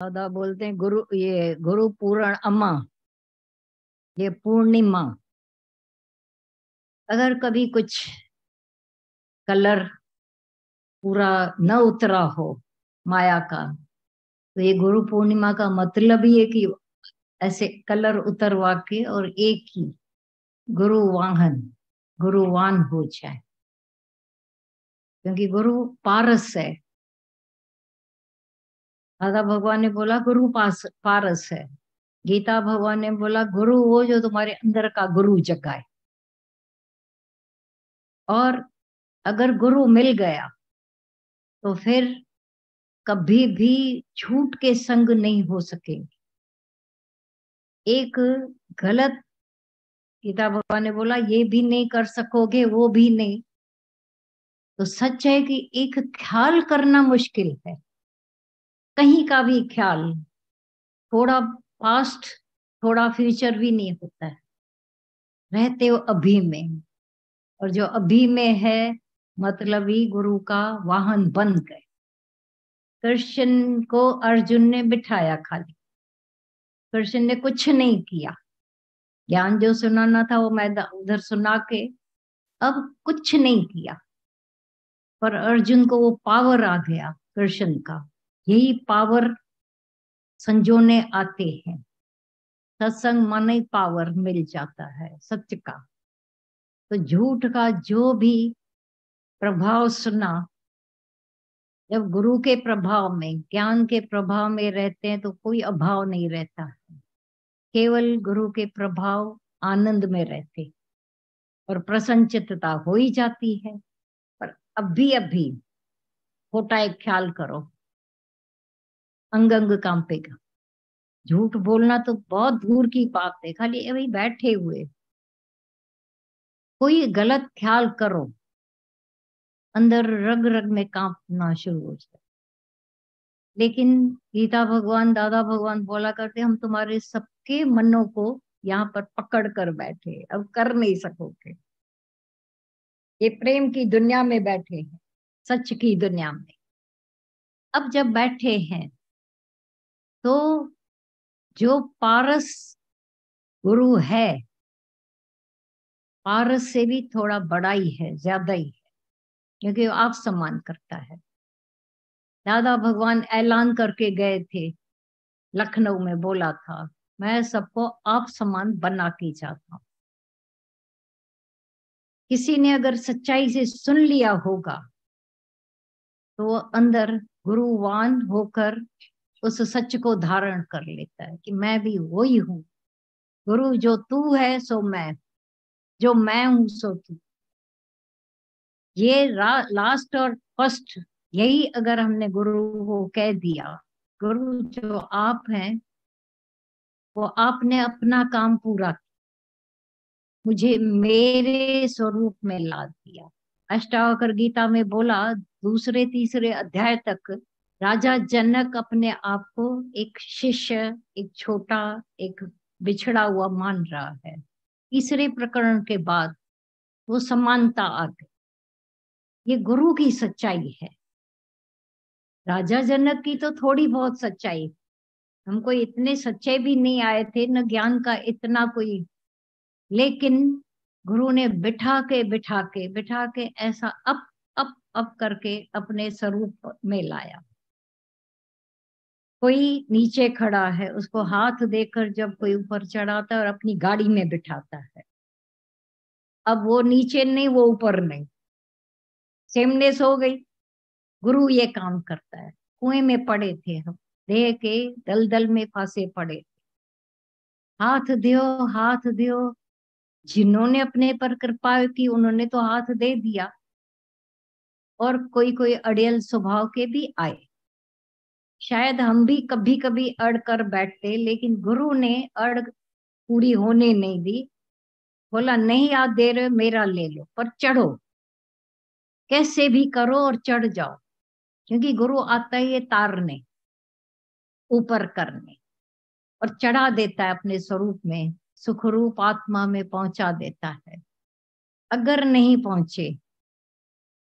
दादा बोलते हैं गुरु, ये गुरु पूर्ण अम्मा, ये पूर्णिमा। अगर कभी कुछ कलर पूरा न उतरा हो माया का, तो ये गुरु पूर्णिमा का मतलब ही है कि ऐसे कलर उतरवा के और एक ही गुरु वाहन, गुरुवान हो जाए। क्योंकि गुरु पारस है। दादा भगवान ने बोला गुरु पारस है। गीता भगवान ने बोला गुरु वो जो तुम्हारे अंदर का गुरु जगाए। और अगर गुरु मिल गया तो फिर कभी भी झूठ के संग नहीं हो सकेंगे। एक गलत, गीता भगवान ने बोला ये भी नहीं कर सकोगे वो भी नहीं। तो सच है कि एक ख्याल करना मुश्किल है, कहीं का भी ख्याल। थोड़ा पास्ट थोड़ा फ्यूचर भी नहीं होता है, रहते हो अभी में। और जो अभी में है मतलब ही गुरु का वाहन बन गए। कृष्ण को अर्जुन ने बिठाया खाली, कृष्ण ने कुछ नहीं किया। ज्ञान जो सुनाना था वो मैं उधर सुना के अब कुछ नहीं किया। पर अर्जुन को वो पावर आ गया कृष्ण का। यही पावर संजोने आते हैं। सत्संग माने पावर मिल जाता है सत्य का। तो झूठ का जो भी प्रभाव सुना, जब गुरु के प्रभाव में, ज्ञान के प्रभाव में रहते हैं तो कोई अभाव नहीं रहता है। केवल गुरु के प्रभाव आनंद में रहते और प्रसन्नचित्तता हो ही जाती है। पर अभी अभी खोटा एक ख्याल करो, अंग अंग कांपेगा। झूठ बोलना तो बहुत दूर की बात है, खाली वही बैठे हुए कोई गलत ख्याल करो, अंदर रग रग में कांपना शुरू हो जाए। लेकिन गीता भगवान, दादा भगवान बोला करते हम तुम्हारे सबके मनों को यहाँ पर पकड़ कर बैठे, अब कर नहीं सकोगे। ये प्रेम की दुनिया में बैठे हैं, सच की दुनिया में। अब जब बैठे हैं तो जो पारस गुरु है, पारस से भी थोड़ा बड़ा ही है, ज्यादा ही है, क्योंकि वो आप सम्मान करता है। दादा भगवान ऐलान करके गए थे, लखनऊ में बोला था मैं सबको आप समान बना के जाता हूं। किसी ने अगर सच्चाई से सुन लिया होगा तो वो अंदर गुरुवान होकर उस सच को धारण कर लेता है कि मैं भी वही हूँ। गुरु जो तू है सो मैं, जो मैं हूं सो तू। ये लास्ट और फर्स्ट, यही अगर हमने गुरु को कह दिया, गुरु जो आप हैं वो आपने अपना काम पूरा किया, मुझे मेरे स्वरूप में ला दिया। अष्टावक्र गीता में बोला दूसरे तीसरे अध्याय तक राजा जनक अपने आप को एक शिष्य, एक छोटा, एक बिछड़ा हुआ मान रहा है। तीसरे प्रकरण के बाद वो समानता आ गई। ये गुरु की सच्चाई है। राजा जनक की तो थोड़ी बहुत सच्चाई, हमको इतने सच्चे भी नहीं आए थे, न ज्ञान का इतना कोई। लेकिन गुरु ने बिठा के ऐसा अप करके अपने स्वरूप में लाया। कोई नीचे खड़ा है, उसको हाथ देकर जब कोई ऊपर चढ़ाता है और अपनी गाड़ी में बिठाता है, अब वो नीचे नहीं वो ऊपर नहीं, सेमनेस हो गई। गुरु ये काम करता है। कुएं में पड़े थे हम, देह के दलदल में फंसे पड़े, हाथ दियो हाथ दियो। जिन्होंने अपने पर कृपा की उन्होंने तो हाथ दे दिया, और कोई कोई अड़ियल स्वभाव के भी आए। शायद हम भी कभी कभी अड़ कर बैठते, लेकिन गुरु ने अड़ पूरी होने नहीं दी। बोला नहीं याद दे रहे मेरा ले लो, पर चढ़ो, कैसे भी करो और चढ़ जाओ। क्योंकि गुरु आता है ये तारने, ऊपर करने, और चढ़ा देता है अपने स्वरूप में, सुखरूप आत्मा में पहुंचा देता है। अगर नहीं पहुंचे,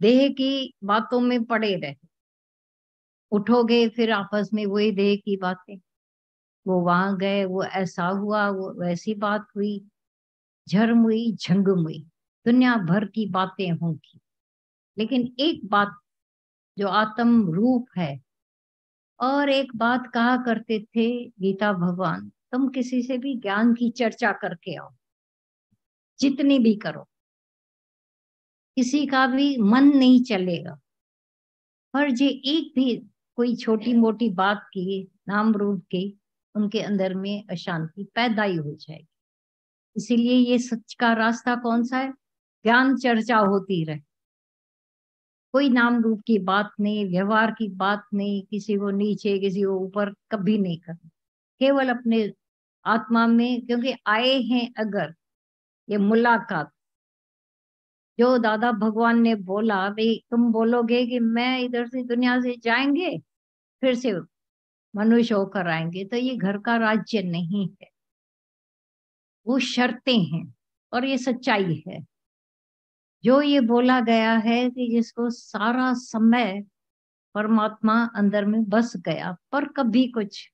देह की बातों में पड़े रहे, उठोगे फिर आपस में वही देह की बातें, वो वहां गए, वो ऐसा हुआ, वो वैसी बात हुई, झर्म हुई, झंगम हुई, दुनिया भर की बातें होंगी। लेकिन एक बात जो आत्म रूप है, और एक बात कहा करते थे गीता भगवान, तुम किसी से भी ज्ञान की चर्चा करके आओ, जितनी भी करो, किसी का भी मन नहीं चलेगा। और जे एक भी कोई छोटी मोटी बात की, नाम रूप की, उनके अंदर में अशांति पैदा ही हो जाएगी। इसीलिए ये सच का रास्ता कौन सा है? ज्ञान चर्चा होती रहे, कोई नाम रूप की बात नहीं, व्यवहार की बात नहीं, किसी को नीचे किसी को ऊपर कभी नहीं करना, केवल अपने आत्मा में। क्योंकि आए हैं अगर ये मुलाकात, जो दादा भगवान ने बोला भाई तुम बोलोगे कि मैं इधर से दुनिया से जाएंगे फिर से मनुष्य होकर आएंगे, तो ये घर का राज्य नहीं है, वो शर्तें हैं। और ये सच्चाई है जो ये बोला गया है कि जिसको सारा समय परमात्मा अंदर में बस गया पर कभी कुछ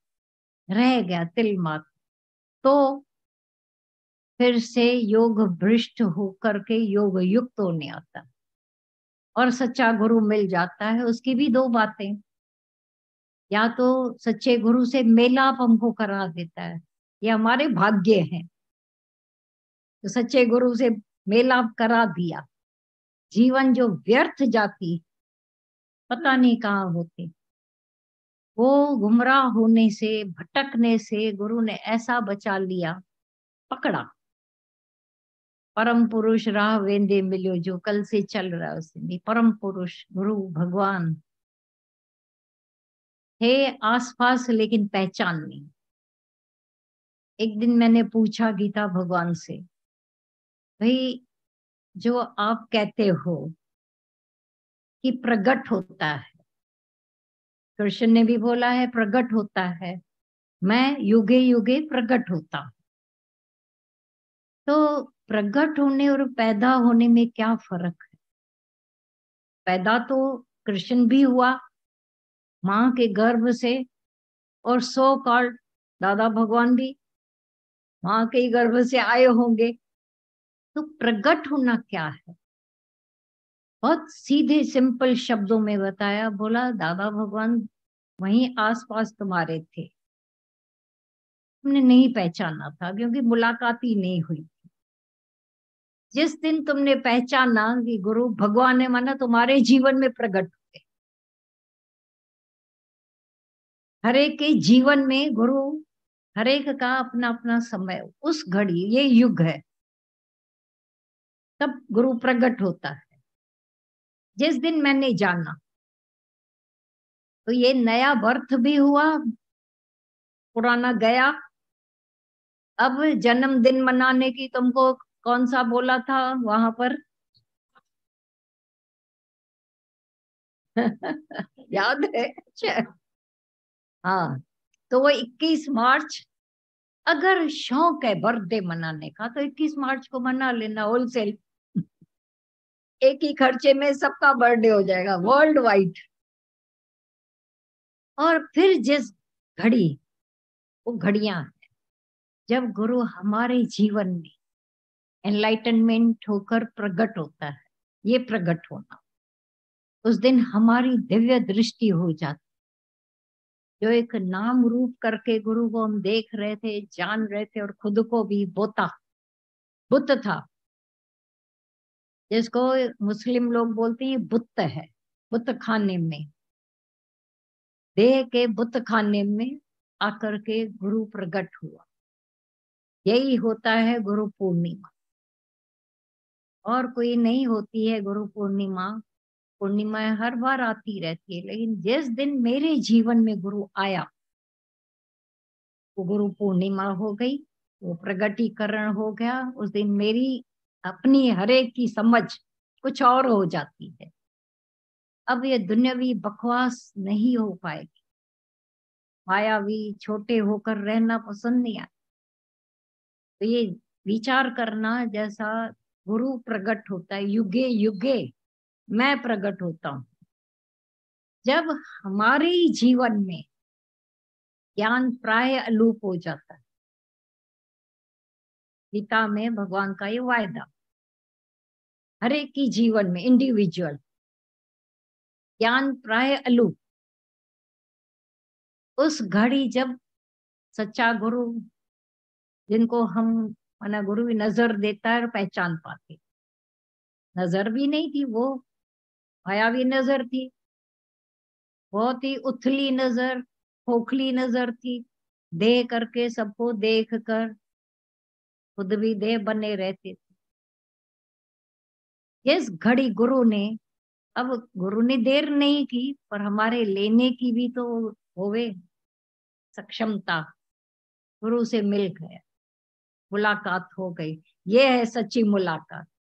रह गया तिल मात्र, तो फिर से योग भ्रष्ट होकर के योग युक्त होने आता और सच्चा गुरु मिल जाता है। उसकी भी दो बातें, या तो सच्चे गुरु से मेलाप हमको करा देता है, ये हमारे भाग्य हैं, तो सच्चे गुरु से मेलाप करा दिया, जीवन जो व्यर्थ जाती पता नहीं कहाँ होती, वो गुमराह होने से भटकने से गुरु ने ऐसा बचा लिया, पकड़ा। परम पुरुष राह वेंदे मिलो, जो कल से चल रहा है उससे भी परम पुरुष गुरु भगवान है आसपास, लेकिन पहचान नहीं। एक दिन मैंने पूछा गीता भगवान से, भाई जो आप कहते हो कि प्रकट होता है, कृष्ण ने भी बोला है प्रकट होता है, मैं युगे युगे प्रकट होता हूं, तो प्रकट होने और पैदा होने में क्या फर्क है? पैदा तो कृष्ण भी हुआ माँ के गर्भ से, और सो कॉल्ड दादा भगवान भी माँ के ही गर्भ से आए होंगे। तो प्रकट होना क्या है? बहुत सीधे सिंपल शब्दों में बताया, बोला दादा भगवान वहीं आसपास तुम्हारे थे, तुमने नहीं पहचाना था क्योंकि मुलाकात ही नहीं हुई। जिस दिन तुमने पहचाना कि गुरु भगवान ने, माना तुम्हारे जीवन में प्रकट हुए, हर एक के जीवन में गुरु, हर एक का अपना अपना समय, उस घड़ी ये युग है तब गुरु प्रकट होता है। जिस दिन मैंने जाना, तो ये नया बर्थ भी हुआ, पुराना गया। अब जन्मदिन मनाने की तुमको कौन सा बोला था वहां पर? याद है? अच्छा, हाँ। तो वो 21 मार्च, अगर शौक है बर्थडे मनाने का तो 21 मार्च को मना लेना होलसेल, एक ही खर्चे में सबका बर्थडे हो जाएगा वर्ल्ड वाइड। और फिर जिस घड़ी, वो घड़ियां जब गुरु हमारे जीवन में एनलाइटनमेंट होकर प्रकट होता है, ये प्रकट होना, उस दिन हमारी दिव्य दृष्टि हो जाती, जो एक नाम रूप करके गुरु को हम देख रहे थे, जान रहे थे, और खुद को भी बोता बुत था, जिसको मुस्लिम लोग बोलते हैं बुत है, बुत खाने में, देह के बुत खाने में आकर के गुरु प्रकट हुआ। यही होता है गुरु पूर्णिमा, और कोई नहीं होती है गुरु पूर्णिमा। पूर्णिमा हर बार आती रहती है, लेकिन जिस दिन मेरे जीवन में गुरु आया, वो गुरु पूर्णिमा हो गई, वो प्रगटीकरण हो गया। उस दिन मेरी अपनी हरेक की समझ कुछ और हो जाती है। अब ये दुनियावी बकवास नहीं हो पाएगी, मायावी छोटे होकर रहना पसंद नहीं आता। तो ये विचार करना, जैसा गुरु प्रकट होता है युगे युगे, मैं प्रकट होता हूँ, जब हमारे ही जीवन में ज्ञान प्राय अलोप हो जाता है। गीता में भगवान का ये वायदा, हर एक की जीवन में इंडिविजुअल ज्ञान प्राय अलोप। उस घड़ी जब सच्चा गुरु, जिनको हम माना गुरु भी नजर देता है और पहचान पाते, नजर भी नहीं थी वो, मायावी नजर थी, बहुत ही उथली नजर, खोखली नजर थी, देह करके सबको देख कर खुद भी देह बने रहते थे। इस घड़ी गुरु ने, अब गुरु ने देर नहीं की, पर हमारे लेने की भी तो होवे सक्षमता। गुरु से मिल गए, मुलाकात हो गई, ये है सच्ची मुलाकात।